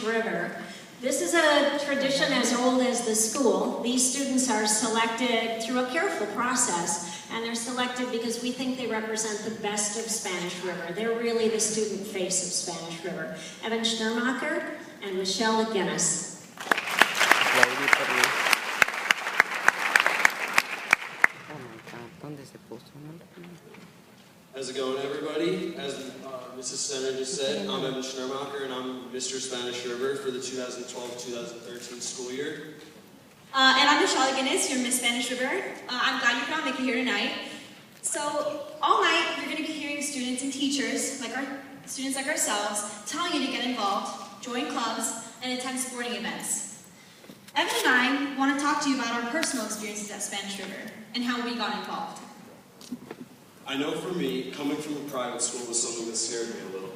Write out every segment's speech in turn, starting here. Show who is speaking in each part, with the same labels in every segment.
Speaker 1: River. This is a tradition as old as the school. These students are selected through a careful process, and they're selected because we think they represent the best of Spanish River. They're really the student face of Spanish River. Evan Schnermacher and Michelle Guinness.
Speaker 2: How's it going, everybody? As Mrs. Stenner just said, I'm Evan Schnermacher, and I'm Mr. Spanish River for the 2012-2013 school year.
Speaker 3: And I'm Michelle Guinness, your Miss Spanish River. I'm glad you could all make it here tonight. So, all night, you're going to be hearing students and teachers, students like ourselves, telling you to get involved, join clubs, and attend sporting events. Evan and I want to talk to you about our personal experiences at Spanish River and how we got involved.
Speaker 2: I know for me, coming from a private school was something that scared me a little.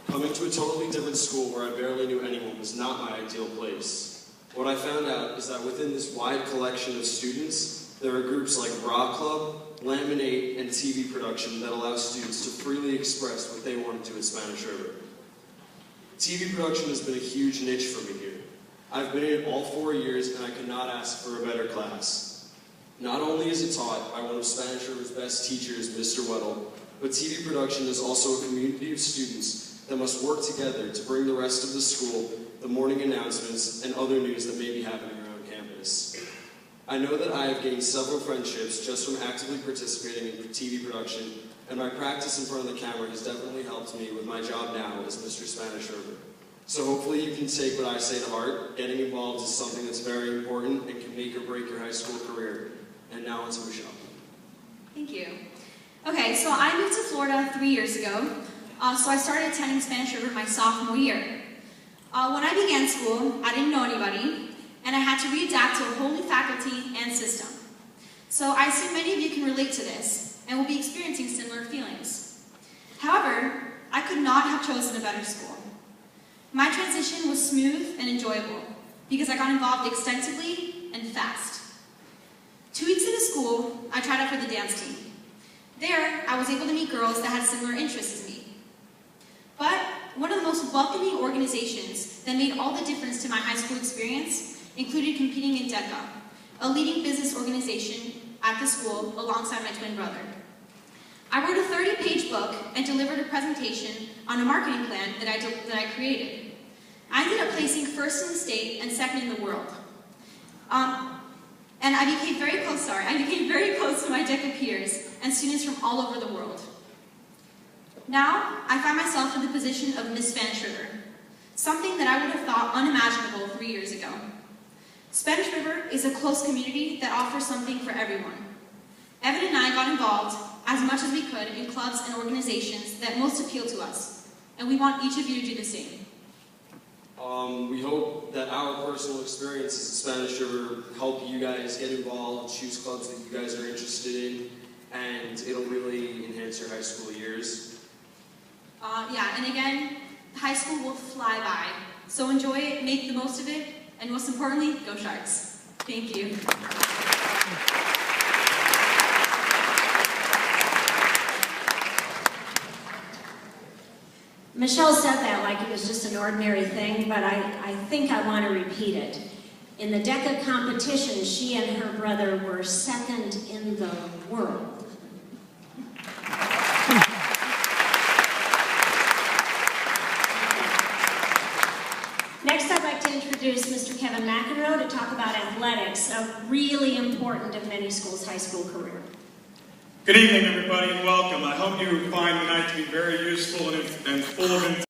Speaker 2: Coming to a totally different school where I barely knew anyone was not my ideal place. What I found out is that within this wide collection of students, there are groups like Rock Club, Laminate, and TV production that allow students to freely express what they want to do at Spanish River. TV production has been a huge niche for me here. I've been in it all 4 years, and I could not ask for a better class. Not only is it taught by one of Spanish River's best teachers, Mr. Weddle, but TV production is also a community of students that must work together to bring the rest of the school the morning announcements and other news that may be happening around campus. I know that I have gained several friendships just from actively participating in TV production, and my practice in front of the camera has definitely helped me with my job now as Mr. Spanish River. So hopefully you can take what I say to heart. Getting involved is something that's very important and can make or break your high school career. And now on to Michelle.
Speaker 3: Thank you. Okay, so I moved to Florida 3 years ago, so I started attending Spanish River my sophomore year. When I began school, I didn't know anybody, and I had to readapt to a whole new faculty and system. So I assume many of you can relate to this, and will be experiencing similar feelings. However, I could not have chosen a better school. My transition was smooth and enjoyable, because I got involved extensively and fast. 2 weeks into school, I tried out for the dance team. There, I was able to meet girls that had similar interests as me. But one of the most welcoming organizations that made all the difference to my high school experience included competing in DECA, a leading business organization at the school alongside my twin brother. I wrote a 30-page book and delivered a presentation on a marketing plan that I created. I ended up placing first in the state and second in the world. And I became very close to my DECA peers and students from all over the world. Now, I find myself in the position of Miss Spanish River, something that I would have thought unimaginable 3 years ago. Spanish River is a close community that offers something for everyone. Evan and I got involved as much as we could in clubs and organizations that most appeal to us, and we want each of you to do the same.
Speaker 2: We hope that our personal experiences at Spanish River help you guys get involved, choose clubs that you guys are interested in, and it'll really enhance your high school years.
Speaker 3: Yeah, and again, high school will fly by, so enjoy it, make the most of it, and most importantly, go Sharks. Thank you.
Speaker 1: Michelle said that like it was just an ordinary thing, but I think I want to repeat it. In the DECA competition, she and her brother were second in the world. Next, I'd like to introduce Mr. Kevin McEnroe to talk about athletics, a really important in many schools' high school career.
Speaker 4: Good evening, everybody, and welcome. I hope you find the night to be very useful and full of